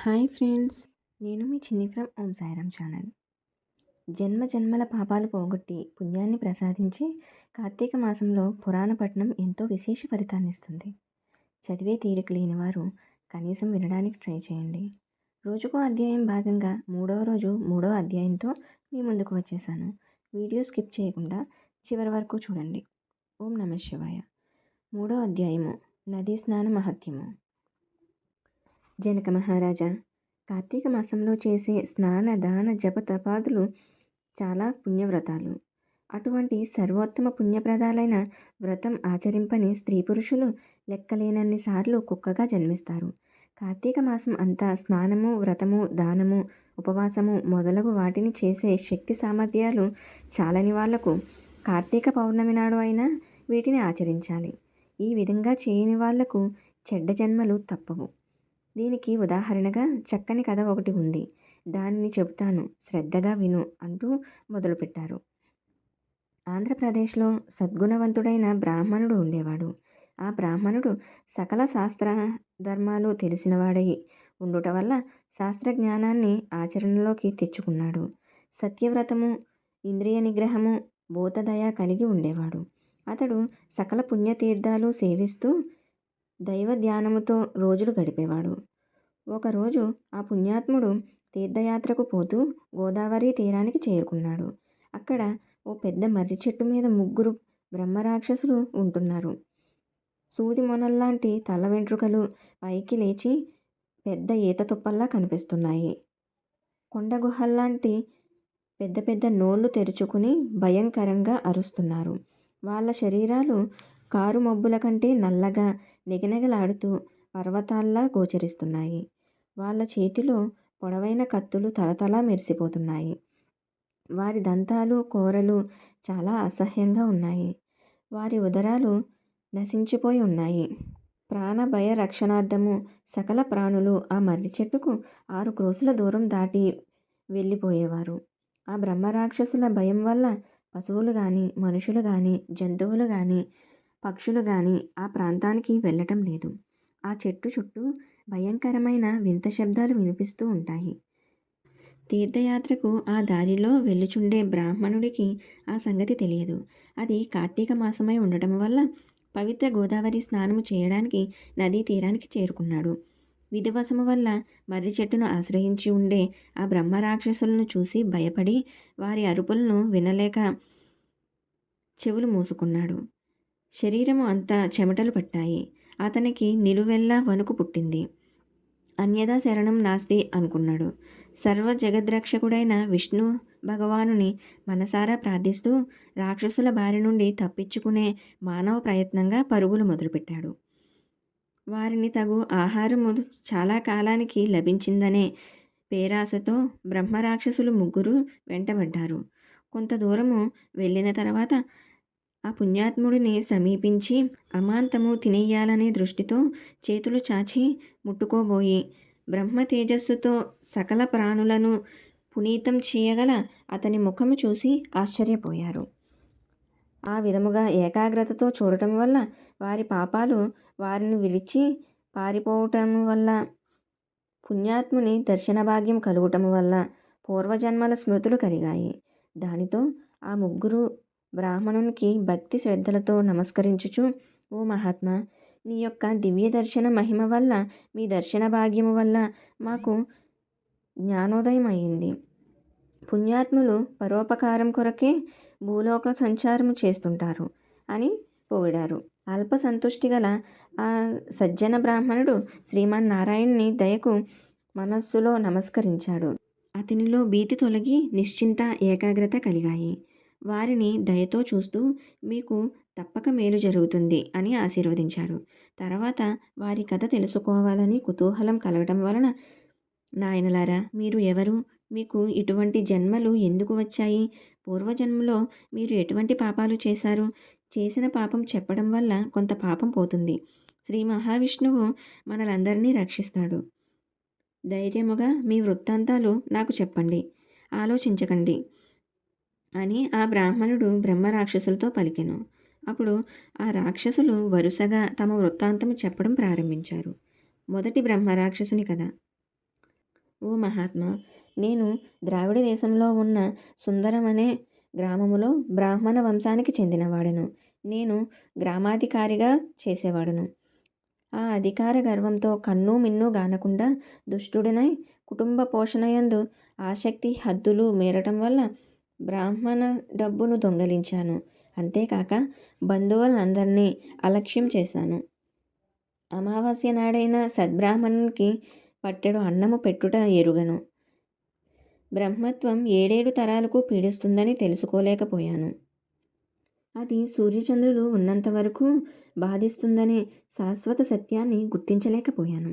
Hi friends, నేను మీ చిన్ని from Om Sairam channel. జన్మ జన్మల పాపాలు పోగొట్టి పుణ్యాన్ని ప్రసాదించి కార్తీక మాసంలో పురాణ పఠనం ఎంతో విశేష ఫలితాన్నిస్తుంది. చదివే తీరిక లేని వారు కనీసం వినడానికి ట్రై చేయండి. రోజుకో అధ్యాయం భాగంగా మూడవ రోజు మూడవ అధ్యాయంతో మీ ముందుకు వచ్చేసాను. వీడియో స్కిప్ చేయకుండా చివరి వరకు చూడండి. ఓం నమ శివాయ. మూడో అధ్యాయము నదీ స్నాన మహత్యము. జనక మహారాజా, కార్తీక మాసంలో చేసే స్నాన దాన జప తపాదులు చాలా పుణ్యవ్రతాలు. అటువంటి సర్వోత్తమ పుణ్యప్రదాలైన వ్రతం ఆచరింపని స్త్రీ పురుషులు లెక్కలేనన్ని సార్లు కుక్కగా జన్మిస్తారు. కార్తీక మాసం అంతా స్నానము, వ్రతము, దానము, ఉపవాసము మొదలగు వాటిని చేసే శక్తి సామర్థ్యాలు చాలని వాళ్లకు కార్తీక పౌర్ణమి నాడు అయినా వీటిని ఆచరించాలి. ఈ విధంగా చేయని వాళ్లకు చెడ్డ జన్మలు తప్పవు. దీనికి ఉదాహరణగా చక్కని కథ ఒకటి ఉంది. దానిని చెబుతాను, శ్రద్ధగా విను అంటూ మొదలుపెట్టారు. ఆంధ్రప్రదేశ్లో సద్గుణవంతుడైన బ్రాహ్మణుడు ఉండేవాడు. ఆ బ్రాహ్మణుడు సకల శాస్త్ర ధర్మాలు తెలిసినవాడై ఉండుట వల్ల శాస్త్ర జ్ఞానాన్ని ఆచరణలోకి తెచ్చుకున్నాడు. సత్యవ్రతము, ఇంద్రియ నిగ్రహము, భూతదయ కలిగి ఉండేవాడు. అతడు సకల పుణ్యతీర్థాలు సేవిస్తూ దైవ ధ్యానముతో రోజులు గడిపేవాడు. ఒకరోజు ఆ పుణ్యాత్ముడు తీర్థయాత్రకు పోతూ గోదావరి తీరానికి చేరుకున్నాడు. అక్కడ ఓ పెద్ద మర్రి చెట్టు మీద ముగ్గురు బ్రహ్మరాక్షసులు ఉంటున్నారు. సూది మొనల్లాంటి తల వెంట్రుకలు పైకి లేచి పెద్ద ఈత తుప్పల్లా కనిపిస్తున్నాయి. కొండ గుహల్లాంటి పెద్ద పెద్ద నోళ్లు తెరుచుకుని భయంకరంగా అరుస్తున్నారు. వాళ్ళ శరీరాలు కారు మబ్బుల కంటే నల్లగా నిగనిగలాడుతూ పర్వతాల్లా గోచరిస్తున్నాయి. వాళ్ళ చేతిలో పొడవైన కత్తులు తలతలా మెరిసిపోతున్నాయి. వారి దంతాలు, కోరలు చాలా అసహ్యంగా ఉన్నాయి. వారి ఉదరాలు నశించిపోయి ఉన్నాయి. ప్రాణభయ రక్షణార్థము సకల ప్రాణులు ఆ మర్రి చెట్టుకు 6 క్రోసుల దూరం దాటి వెళ్ళిపోయేవారు. ఆ బ్రహ్మరాక్షసుల భయం వల్ల పశువులు కానీ, మనుషులు కానీ, జంతువులు కానీ, పక్షులు కానీ ఆ ప్రాంతానికి వెళ్ళటం లేదు. ఆ చెట్టు చుట్టూ భయంకరమైన వింత శబ్దాలు వినిపిస్తూ ఉంటాయి. తీర్థయాత్రకు ఆ దారిలో వెళ్ళుచుండే బ్రాహ్మణుడికి ఆ సంగతి తెలియదు. అది కార్తీక మాసమై ఉండటం వల్ల పవిత్ర గోదావరి స్నానము చేయడానికి నదీ తీరానికి చేరుకున్నాడు. విధివశము వల్ల మర్రి చెట్టును ఆశ్రయించి ఉండే ఆ బ్రహ్మరాక్షసులను చూసి భయపడి వారి అరుపులను వినలేక చెవులు మూసుకున్నాడు. శరీరము అంతా చెమటలు పట్టాయి. అతనికి నిలువెల్లా వణుకు పుట్టింది. అన్యదా శరణం నాస్తి అనుకున్నాడు. సర్వ జగద్రక్షకుడైన విష్ణు భగవానుని మనసారా ప్రార్థిస్తూ రాక్షసుల బారి నుండి తప్పించుకునే మానవ ప్రయత్నంగా పరుగులు మొదలుపెట్టాడు. వారిని తగు ఆహారము చాలా కాలానికి లభించిందనే పేరాసతో బ్రహ్మరాక్షసులు ముగ్గురు వెంటబడ్డారు. కొంత దూరము వెళ్ళిన తర్వాత ఆ పుణ్యాత్ముడిని సమీపించి అమాంతము తినేయాలనే దృష్టితో చేతులు చాచి ముట్టుకోబోయి బ్రహ్మ తేజస్సుతో సకల ప్రాణులను పునీతం చేయగల అతని ముఖము చూసి ఆశ్చర్యపోయారు. ఆ విధముగా ఏకాగ్రతతో చూడటం వల్ల వారి పాపాలు వారిని విడిచి పారిపోవటం వల్ల, పుణ్యాత్ముని దర్శన భాగ్యం కలుగటం వల్ల పూర్వజన్మల స్మృతులు కలిగాయి. దానితో ఆ ముగ్గురు బ్రాహ్మణునికి భక్తి శ్రద్ధలతో నమస్కరించుచు, ఓ మహాత్మా, నీ యొక్క దివ్య దర్శన మహిమ వల్ల, మీ దర్శన భాగ్యము వల్ల మాకు జ్ఞానోదయం అయింది. పుణ్యాత్ములు పరోపకారం కొరకే భూలోక సంచారము చేస్తుంటారు అని పొగిడారు. అల్ప సంతుష్టి గల ఆ సజ్జన బ్రాహ్మణుడు శ్రీమన్నారాయణుని దయకు మనస్సులో నమస్కరించాడు. అతనిలో భీతి తొలగి నిశ్చింత ఏకాగ్రత కలిగాయి. వారిని దయతో చూస్తూ మీకు తప్పక మేలు జరుగుతుంది అని ఆశీర్వదించాడు. తర్వాత వారి కథ తెలుసుకోవాలని కుతూహలం కలగటం వలన, నాయనలారా, మీరు ఎవరు? మీకు ఇటువంటి జన్మలు ఎందుకు వచ్చాయి? పూర్వజన్మలో మీరు ఎటువంటి పాపాలు చేశారు? చేసిన పాపం చెప్పడం వల్ల కొంత పాపం పోతుంది. శ్రీ మహావిష్ణువు మనలందరినీ రక్షిస్తాడు. ధైర్యముగా మీ వృత్తాంతాలు నాకు చెప్పండి, ఆలోచించకండి అని ఆ బ్రాహ్మణుడు బ్రహ్మరాక్షసులతో పలికెను. అప్పుడు ఆ రాక్షసులు వరుసగా తమ వృత్తాంతము చెప్పడం ప్రారంభించారు. మొదటి బ్రహ్మరాక్షసుని కథ. ఓ మహాత్మా, నేను ద్రావిడ దేశంలో ఉన్న సుందరం అనే గ్రామములో బ్రాహ్మణ వంశానికి చెందినవాడను. నేను గ్రామాధికారిగా చేసేవాడును. ఆ అధికార గర్వంతో కన్ను మిన్ను గానకుండా దుష్టుడినై కుటుంబ పోషణయందు ఆసక్తి హద్దులు మీరటం వల్ల బ్రాహ్మణ డబ్బును దొంగలించాను. అంతేకాక బంధువులందరినీ అలక్ష్యం చేశాను. అమావాస్య నాడైన సద్బ్రాహ్మణునికి పట్టెడు అన్నము పెట్టుట ఎరుగను. బ్రహ్మత్వం ఏడేడు తరాలకు పీడిస్తుందని తెలుసుకోలేకపోయాను. అది సూర్యచంద్రులు ఉన్నంత వరకు బాధిస్తుందనే శాశ్వత సత్యాన్ని గుర్తించలేకపోయాను.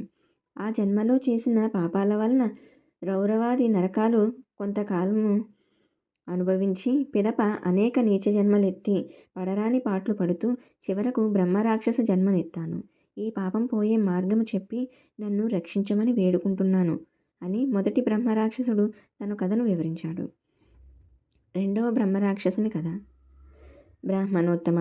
ఆ జన్మలో చేసిన పాపాల వలన రౌరవాది నరకాలు కొంతకాలము అనుభవించి పిదప అనేక నీచ జన్మలెత్తి పడరాని పాట్లు పడుతూ చివరకు బ్రహ్మరాక్షస జన్మనెత్తాను. ఈ పాపం పోయే మార్గము చెప్పి నన్ను రక్షించమని వేడుకుంటున్నాను అని మొదటి బ్రహ్మరాక్షసుడు తన కథను వివరించాడు. రెండవ బ్రహ్మరాక్షసుని కథ. బ్రాహ్మణోత్తమ,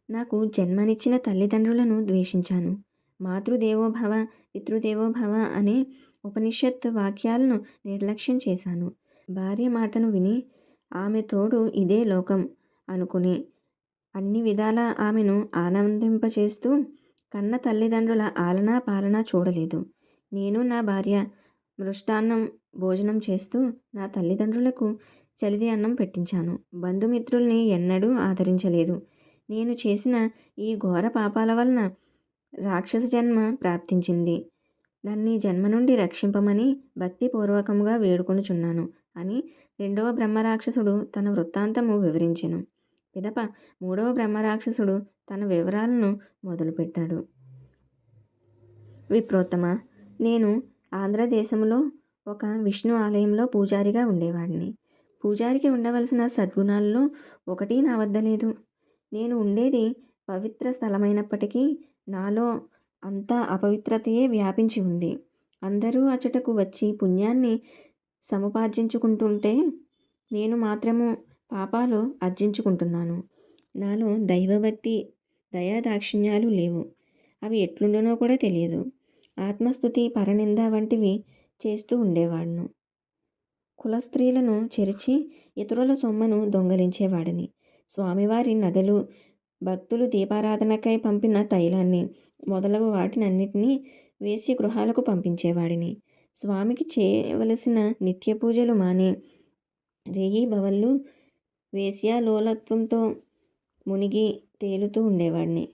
నాకు జన్మనిచ్చిన తల్లిదండ్రులను ద్వేషించాను. మాతృదేవోభవ పితృదేవోభవ అనే ఉపనిషత్ వాక్యాలను నిర్లక్ష్యం చేశాను. భార్య మాటను విని ఆమె తోడు ఇదే లోకం అనుకుని అన్ని విధాలా ఆమెను ఆనందింపచేస్తూ కన్న తల్లిదండ్రుల ఆలనా పాలనా చూడలేదు. నేను నా భార్య మృష్టాన్నం భోజనం చేస్తూ నా తల్లిదండ్రులకు చలిది అన్నం పెట్టించాను. బంధుమిత్రుల్ని ఎన్నడూ ఆదరించలేదు. నేను చేసిన ఈ ఘోర పాపాల వలన రాక్షస జన్మ ప్రాప్తించింది. నన్ను ఈ జన్మ నుండి రక్షింపమని భక్తిపూర్వకముగా వేడుకొనుచున్నాను అని రెండవ బ్రహ్మరాక్షసుడు తన వృత్తాంతము వివరించెను. పిదప మూడవ బ్రహ్మరాక్షసుడు తన వివరాలను మొదలుపెట్టాడు. విప్రోత్తమ, నేను ఆంధ్రదేశంలో ఒక విష్ణు ఆలయంలో పూజారిగా ఉండేవాడిని. పూజారికి ఉండవలసిన సద్గుణాల్లో ఒకటి నా వద్ద లేదు. నేను ఉండేది పవిత్ర స్థలమైనప్పటికీ నాలో అంతా అపవిత్రతయే వ్యాపించి ఉంది. అందరూ అచటకు వచ్చి పుణ్యాన్ని సముపార్జించుకుంటుంటే నేను మాత్రము పాపాలు ఆర్జించుకుంటున్నాను. నాలో దైవభక్తి దయాదాక్షిణ్యాలు లేవు. అవి ఎట్లుండునో కూడా తెలియదు. ఆత్మస్థుతి పరనింద వంటివి చేస్తూ ఉండేవాడును. కులస్త్రీలను చెరిచి ఇతరుల సొమ్మను దొంగలించేవాడిని. స్వామివారి నగలు, భక్తులు దీపారాధనకై పంపిన తైలాన్ని మొదలగు వాటినన్నిటినీ వేశ్య గృహాలకు పంపించేవాడిని. స్వామికి చేయవలసిన నిత్య పూజలు మాని రేయి బవళ్ళు వేశ్యాలోలత్వంతో మునిగి తేలుతూ ఉండేవాడిని.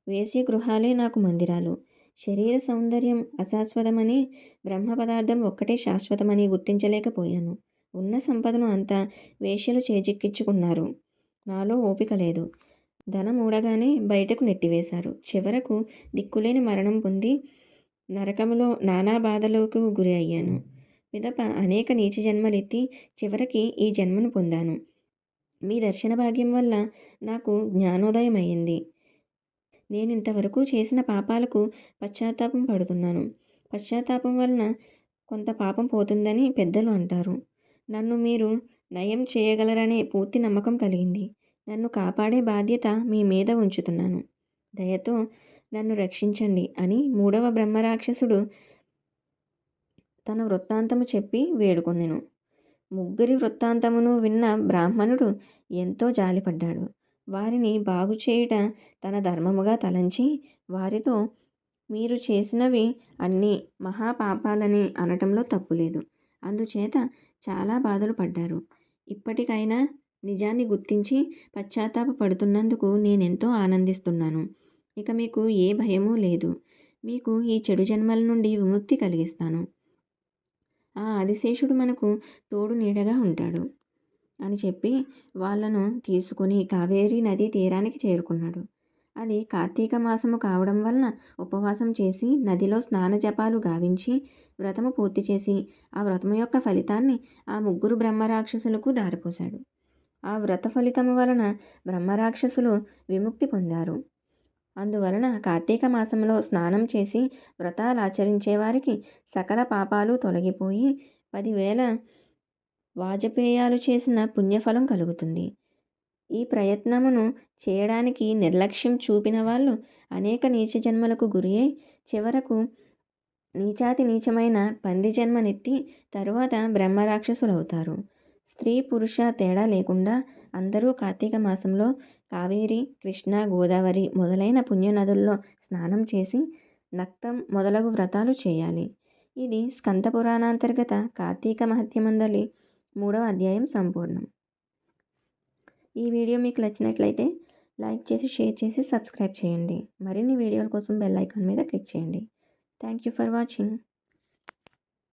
వేశ్య గృహాలే నాకు మందిరాలు. శరీర సౌందర్యం అశాశ్వతమని, బ్రహ్మ పదార్థం ఒక్కటే శాశ్వతమని గుర్తించలేకపోయాను. ఉన్న సంపదను అంతా వేశ్యలు చేజిక్కించుకున్నారు. నాలో ఓపిక లేదు. ధనం ఊడగానే బయటకు నెట్టివేశారు. చివరకు దిక్కులేని మరణం పొంది నరకములో నానా బాధలకు గురి అయ్యాను. పిదప అనేక నీచ జన్మలెత్తి చివరికి ఈ జన్మను పొందాను. మీ దర్శన భాగ్యం వల్ల నాకు జ్ఞానోదయం అయింది. నేనింతవరకు చేసిన పాపాలకు పశ్చాత్తాపం పడుతున్నాను. పశ్చాత్తాపం వలన కొంత పాపం పోతుందని పెద్దలు అంటారు. నన్ను మీరు నయం చేయగలరనే పూర్తి నమ్మకం కలిగింది. నన్ను కాపాడే బాధ్యత మీ మీద ఉంచుతున్నాను. దయతో నన్ను రక్షించండి అని మూడవ బ్రహ్మరాక్షసుడు తన వృత్తాంతము చెప్పి వేడుకొనెను. ముగ్గురి వృత్తాంతమును విన్న బ్రాహ్మణుడు ఎంతో జాలిపడ్డాడు. వారిని బాగుచేయుట తన ధర్మముగా తలంచి వారితో, మీరు చేసినవి అన్నీ మహాపాపాలని అనటంలో తప్పులేదు. అందుచేత చాలా బాధలు పడ్డారు. ఇప్పటికైనా నిజాన్ని గుర్తించి పశ్చాత్తాప పడుతున్నందుకు నేనెంతో ఆనందిస్తున్నాను. ఇక మీకు ఏ భయమూ లేదు. మీకు ఈ చెడు జన్మల నుండి విముక్తి కలిగిస్తాను. ఆ ఆదిశేషుడు మనకు తోడు నీడగా ఉంటాడు అని చెప్పి వాళ్ళను తీసుకుని కావేరీ నదీ తీరానికి చేరుకున్నాడు. అది కార్తీక మాసము కావడం వలన ఉపవాసం చేసి నదిలో స్నాన జపాలు గావించి వ్రతము పూర్తి చేసి ఆ వ్రతము యొక్క ఫలితాన్ని ఆ ముగ్గురు బ్రహ్మరాక్షసులకు దారిపోశాడు. ఆ వ్రత ఫలితము వలన బ్రహ్మరాక్షసులు విముక్తి పొందారు. అందువలన కార్తీక మాసంలో స్నానం చేసి వ్రతాలు ఆచరించే వారికి సకల పాపాలు తొలగిపోయి 10,000 వాజపేయాలు చేసిన పుణ్యఫలం కలుగుతుంది. ఈ ప్రయత్నమును చేయడానికి నిర్లక్ష్యం చూపిన వాళ్ళు అనేక నీచ జన్మలకు గురి అయి చివరకు నీచాతి నీచమైన పంది జన్మనెత్తి తరువాత బ్రహ్మరాక్షసులవుతారు. స్త్రీ పురుష తేడా లేకుండా అందరూ కార్తీక మాసంలో కావేరి, కృష్ణ, గోదావరి మొదలైన పుణ్యనదుల్లో స్నానం చేసి నక్తం మొదలగు వ్రతాలు చేయాలి. ఇది స్కంద పురాణాంతర్గత కార్తీక మహత్యమందలి 3వ అధ్యాయం సంపూర్ణం. ఈ వీడియో మీకు నచ్చినట్లయితే లైక్ చేసి, షేర్ చేసి, సబ్స్క్రైబ్ చేయండి. మరిన్ని వీడియోల కోసం బెల్ ఐకాన్ మీద క్లిక్ చేయండి. Thank you for watching.